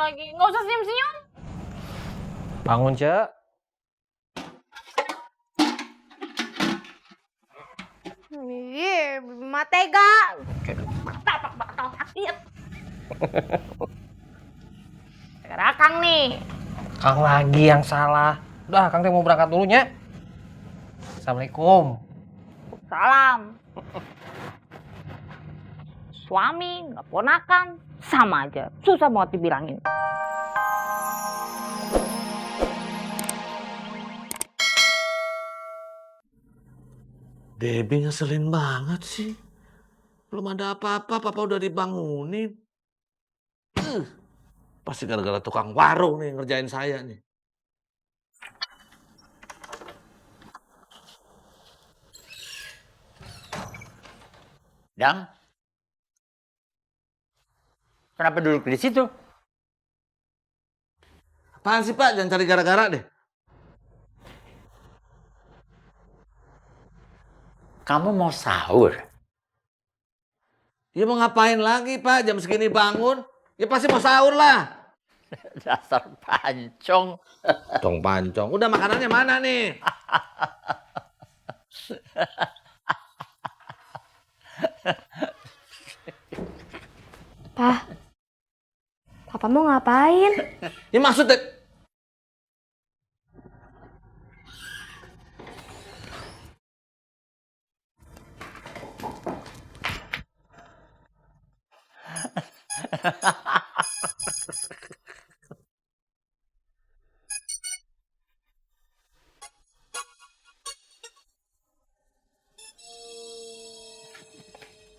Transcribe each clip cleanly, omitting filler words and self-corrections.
lagi. Nggak usah senyum-senyum. Bangun, Cek. Iya, matega. Tapak bakal sakit. Sekarang Kang nih. Kang lagi yang salah. Udah, Kang teh mau berangkat dulunya. Assalamualaikum. Salam. Suami, nggak ponakan, sama aja. Susah banget dibilangin. Debbie ngeselin banget sih. Belum ada apa-apa, papa udah dibangunin. Pasti gara-gara tukang warung nih ngerjain saya nih. Dang, kenapa duduk di situ? Apaan sih Pak? Jangan cari gara-gara deh. Kamu mau sahur? Ya mau ngapain lagi Pak? Jam segini bangun. Ya pasti mau sahur lah. Dasar pancong. Tong pancong. Udah makanannya mana nih? Pah, Papa mau ngapain? Ya maksudnya...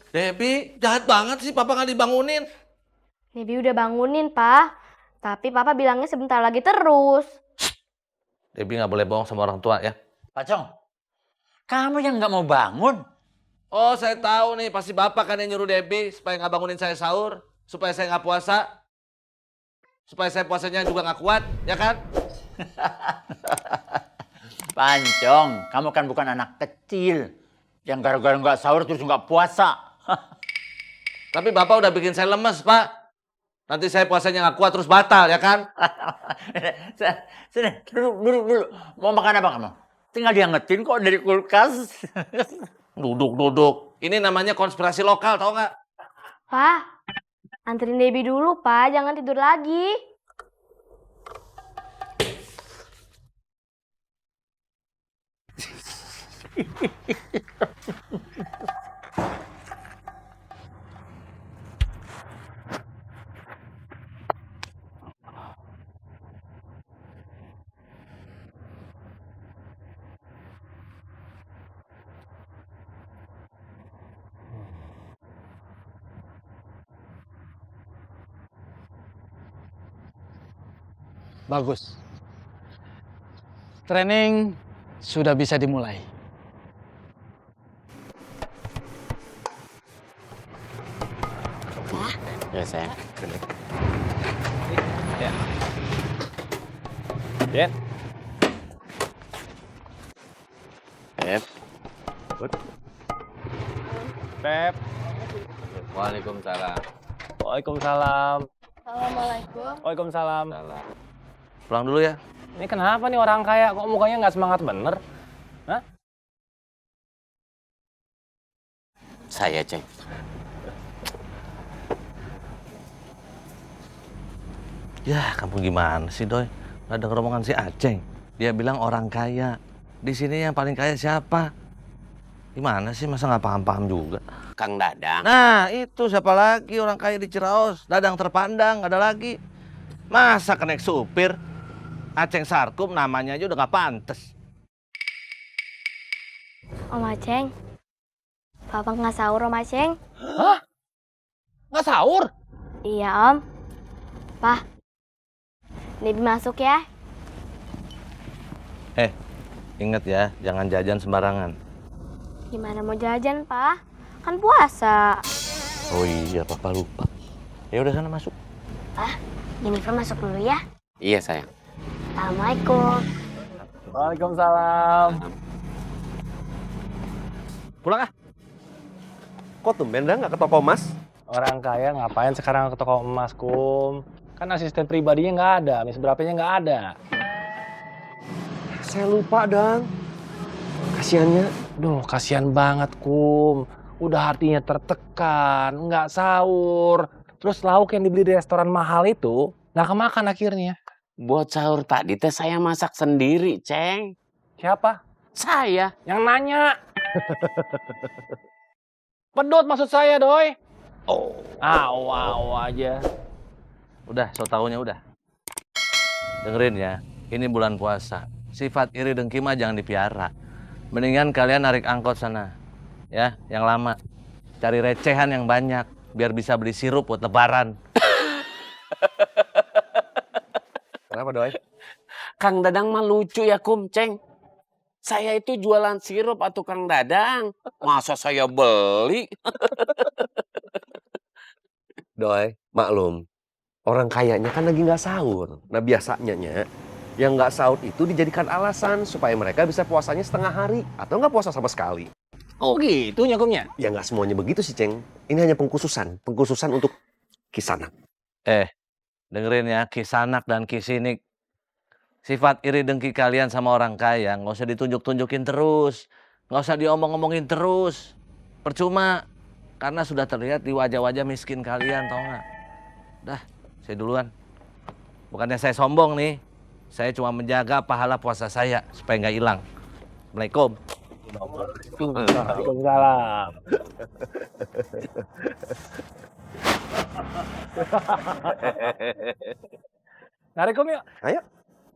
Debbie, jahat banget sih Papa nggak dibangunin. Debbie udah bangunin, Pak. Tapi Papa bilangnya sebentar lagi terus. Debbie nggak boleh bohong sama orang tua ya. Pancong, kamu yang nggak mau bangun? Oh, saya tahu nih. Pasti Bapak kan yang nyuruh Debbie supaya nggak bangunin saya sahur. Supaya saya nggak puasa. Supaya saya puasanya juga nggak kuat, ya kan? Pancong, kamu kan bukan anak kecil. Yang gara-gara nggak sahur terus nggak puasa. Tapi Bapak udah bikin saya lemes, Pak. Nanti saya puasanya nggak kuat terus batal, ya kan? Sini, duduk. Mau makan apa kamu? Tinggal diangetin kok dari kulkas. Duduk. Ini namanya konspirasi lokal, tau nggak? Pak, anterin Debbie dulu, Pak. Jangan tidur lagi. Bagus. Training sudah bisa dimulai. Ya sayang. Ya. Jen. Pep. Pep. Waalaikumsalam. Waalaikumsalam. Assalamualaikum. Waalaikumsalam. Pulang dulu ya. Ini kenapa nih orang kaya kok mukanya nggak semangat bener? Hah? Saya, Ceng. Ya, kamu gimana sih, Doi? Nggak denger omongan si Aceng. Dia bilang orang kaya. Di sini yang paling kaya siapa? Gimana sih, masa nggak paham-paham juga? Kang Dadang. Nah, itu siapa lagi orang kaya di Ciraos? Dadang terpandang, nggak ada lagi. Masa kenek supir? Aceng Sarkum namanya aja udah nggak pantes. Om Aceng. Papa nggak sahur, Om Aceng? Hah? Nggak sahur? Iya, Om. Pah, Debbie masuk ya. Ingat ya, jangan jajan sembarangan. Gimana mau jajan, Pak? Kan puasa. Oh iya, Papa lupa. Ya udah sana masuk. Pak, Jennifer masuk dulu ya. Iya, sayang. Assalamualaikum. Waalaikumsalam. Pulang ah. Kok tumben dah nggak ke toko emas? Orang kaya ngapain sekarang ke toko emas, Kum? Kan asisten pribadinya nggak ada, mis berapanya nggak ada. Saya lupa, Dang. Kasiannya. Duh, kasihan banget, Kum. Udah hatinya tertekan, nggak sahur. Terus lauk yang dibeli di restoran mahal itu nggak kemakan akhirnya. Buat sahur tadi teh saya masak sendiri, Ceng. Siapa? Saya. Yang nanya. Pedot maksud saya, Doi. Oh. Aw aja. Udah, so taunya udah. Dengerin ya, ini bulan puasa. Sifat iri dengki mah jangan dipiara. Mendingan kalian narik angkot sana. Ya, yang lama. Cari recehan yang banyak, biar bisa beli sirup buat lebaran. Kenapa, Doi? Kang Dadang mah lucu ya, Kum, Ceng. Saya itu jualan sirup atau Kang Dadang. Masa saya beli? Doi, maklum. Orang kayanya kan lagi nggak sahur. Nah biasanya yang nggak sahur itu dijadikan alasan supaya mereka bisa puasanya setengah hari atau nggak puasa sama sekali. Oh gitu nyakumnya? Ya nggak semuanya begitu sih, Ceng. Ini hanya pengkhususan untuk Kisanak. Dengerin ya, Kisanak dan Kisinik. Sifat iri dengki kalian sama orang kaya nggak usah ditunjuk-tunjukin terus. Nggak usah diomong-omongin terus. Percuma. Karena sudah terlihat di wajah-wajah miskin kalian, tau nggak? Dah, saya duluan. Bukannya saya sombong nih. Saya cuma menjaga pahala puasa saya supaya nggak hilang. Assalamualaikum. Waalaikumsalam. Narik Kum yuk. Ayo.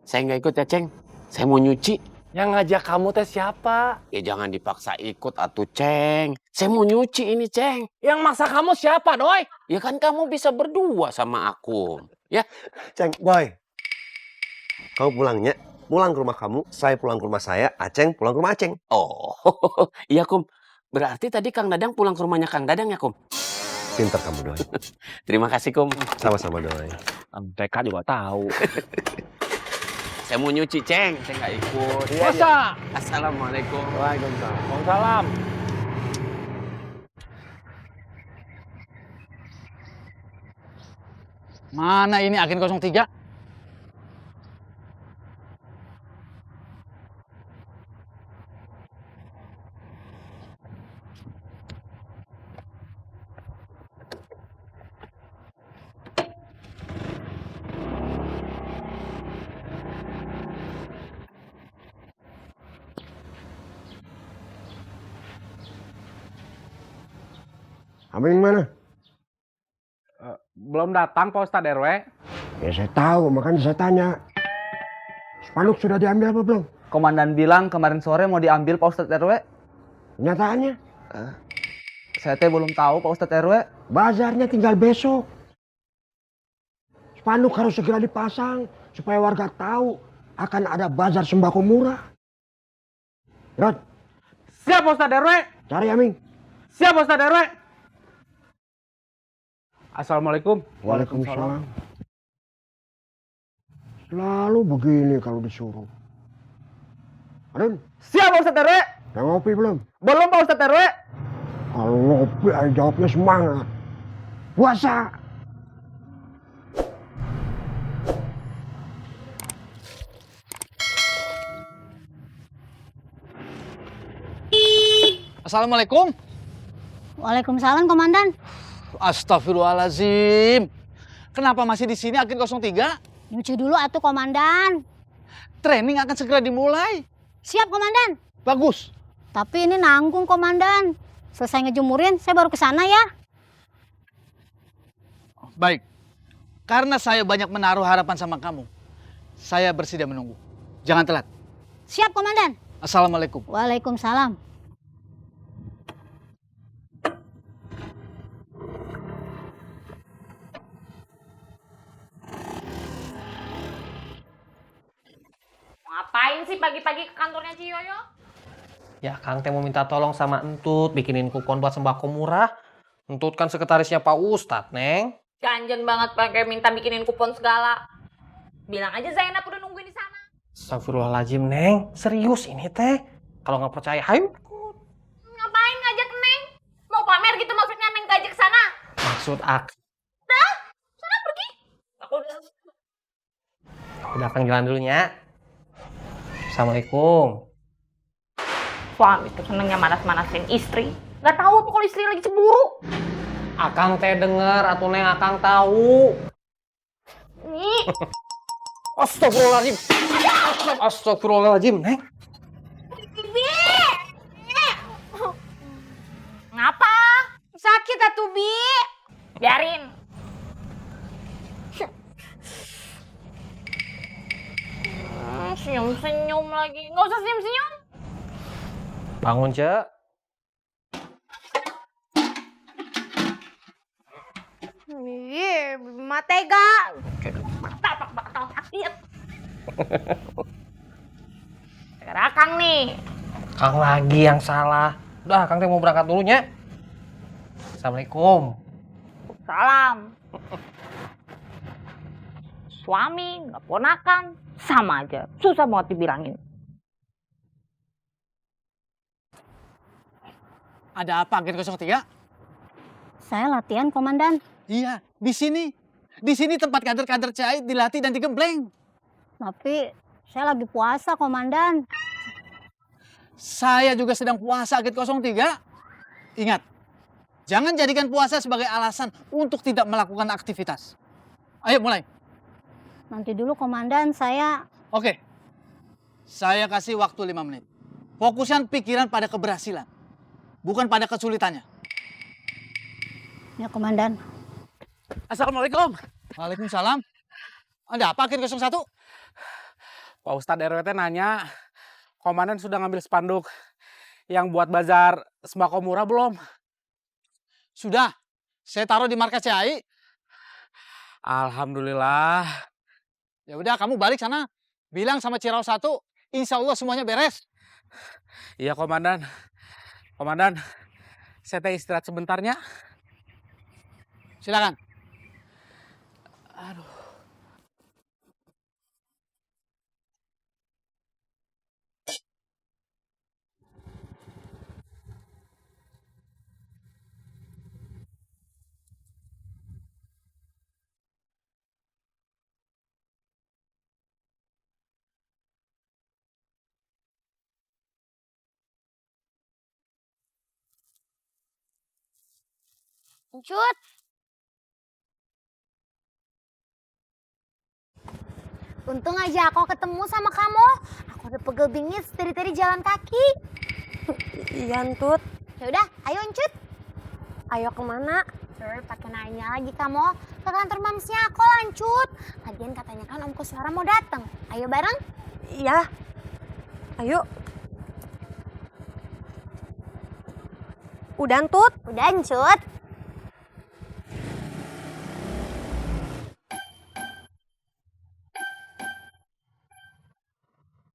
Saya nggak ikut ya, Ceng. Saya mau nyuci. Yang ngajak kamu teh siapa? Ya jangan dipaksa ikut atuh, Ceng. Saya mau nyuci ini, Ceng. Yang maksa kamu siapa, Doi? Ya kan kamu bisa berdua sama aku. Ya, Ceng, boy. Kamu pulangnya, pulang ke rumah kamu, saya pulang ke rumah saya, Aceng pulang ke rumah Aceng. oh. Iya, Kum. Berarti tadi Kang Dadang pulang ke rumahnya Kang Dadang ya, Kum? Pinter kamu, Doi. Terima kasih, Kum. Sama-sama, Doi. TK juga tahu. Saya mau nyuci, Ceng. Saya nggak ikut. Masa? Assalamualaikum. Waalaikumsalam. Mana ini agen 03? Amin mana? Belum datang Pak Ustadz RW. Ya saya tahu, makanya saya tanya. Spanduk sudah diambil apa belum? Komandan bilang kemarin sore mau diambil Pak Ustadz RW. Kenyataannya? Saya teh belum tahu Pak Ustadz RW. Bazarnya tinggal besok. Spanduk harus segera dipasang supaya warga tahu akan ada bazar sembako murah. Rod, Siap Pak Ustadz RW. cari Amin. Siap Pak Ustadz RW. Assalamualaikum. Waalaikumsalam. Selalu begini kalau disuruh. Adun, Siap Pak Ustadz RW. udah ngopi belum? Belum Pak Ustadz RW. Kalau ngopi aja jawabnya semangat. Puasa. Assalamualaikum. Waalaikumsalam, Komandan. Astagfirullahaladzim. Kenapa masih di sini agen 03? Nyuci dulu atuh, Komandan. Training akan segera dimulai. Siap, Komandan. Bagus. Tapi ini nanggung, Komandan. Selesai ngejemurin, saya baru ke sana ya. Baik. Karena saya banyak menaruh harapan sama kamu, saya bersedia menunggu. Jangan telat. Siap, Komandan. Assalamualaikum. Waalaikumsalam. Ngapain sih pagi-pagi ke kantornya Ciyoyo? Ya, Kang teh mau minta tolong sama Entut bikinin kupon buat sembako murah. Entut kan sekretarisnya Pak Ustadz, Neng. Ganjen banget pakai minta bikinin kupon segala. Bilang aja Zainab udah nungguin di sana. Astagfirullahaladzim, Neng. Serius ini teh. Kalau nggak percaya, ayo. Ngapain ngajak Neng? Mau pamer gitu maksudnya Neng ngajak sana? Maksud aku. Dah, sana pergi. Aku udah Udah Akang jalan dulu nya. Assalamualaikum. Suami tuh senengnya manas-manasin istri. Nggak tahu tuh kalau istri lagi cemburu. Akang teh denger atau neng Akang tahu. Nih, Astagfirullahaladzim. Astagfirullahaladzim, neng. ngapa? Sakit atuh, Bi. Biarin. Senyum-senyum lagi. Nggak usah senyum-senyum. Bangun, Cek. Iya, matega. Batal sakit. Gara Kang nih. Kang lagi yang salah. Udah, Kang teh mau berangkat dulu nya. Assalamualaikum. Salam. Suami, nggak ponakan, sama aja. Susah banget dibilangin. Ada apa, Gen 03? Saya latihan, Komandan. Iya, di sini. Di sini tempat kader-kader CAI dilatih dan digembleng. Tapi saya lagi puasa, Komandan. Saya juga sedang puasa, Gen 03. Ingat, jangan jadikan puasa sebagai alasan untuk tidak melakukan aktivitas. Ayo mulai. Nanti dulu, Komandan, saya... Oke, saya kasih waktu 5 menit. Fokuskan pikiran pada keberhasilan, bukan pada kesulitannya. Ya, Komandan. Assalamualaikum. Waalaikumsalam. Ada apa, Gen 01? Pak Ustadz RW teh nanya, komandan sudah ngambil spanduk yang buat bazar sembako murah belum? Sudah, saya taruh di markas CAI. Alhamdulillah. Ya udah, kamu balik sana. Bilang sama Ciraus 1, insya Allah semuanya beres. Iya komandan. Komandan, saya teh istirahat sebentarnya. Silakan. Aduh. Encut. Untung aja aku ketemu sama kamu. Aku udah pegel bingit dari tadi jalan kaki. Iya, Entut. Ya udah, ayo Encut. Ayo kemana? Pakai nanya lagi kamu. Ke kantor mamsnya aku lanjut. Lagian katanya kan Om Koswara mau datang. Ayo bareng. Iya. Ayo. Udah, Entut? Udah, Encut.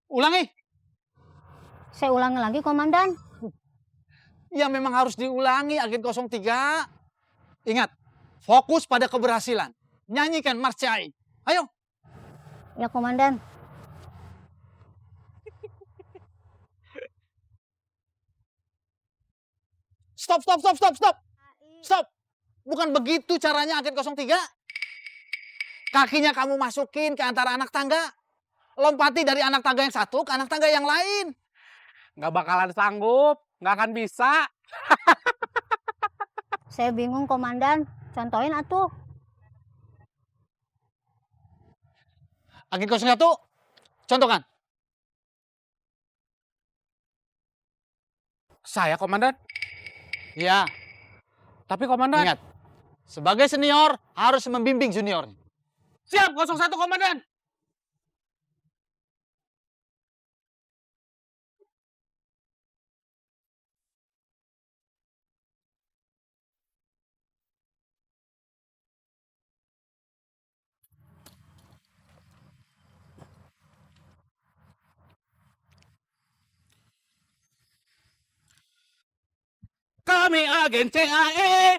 Ulangi. Saya ulangi lagi, Komandan. Ya memang harus diulangi, Agen 03. Ingat, fokus pada keberhasilan. Nyanyikan Mars CAI. Ayo. Ya, Komandan. Stop. Stop. Bukan begitu caranya, Agen 03. Kakinya kamu masukin ke antara anak tangga. Lompati dari anak tangga yang satu ke anak tangga yang lain. Nggak bakalan sanggup, nggak akan bisa. Saya bingung, Komandan. Contohin atuh. Agen 01, contohkan. Saya komandan. Ya, Tapi komandan. ingat. Sebagai senior, harus membimbing junior. Siap 01 komandan. Kami agen CAE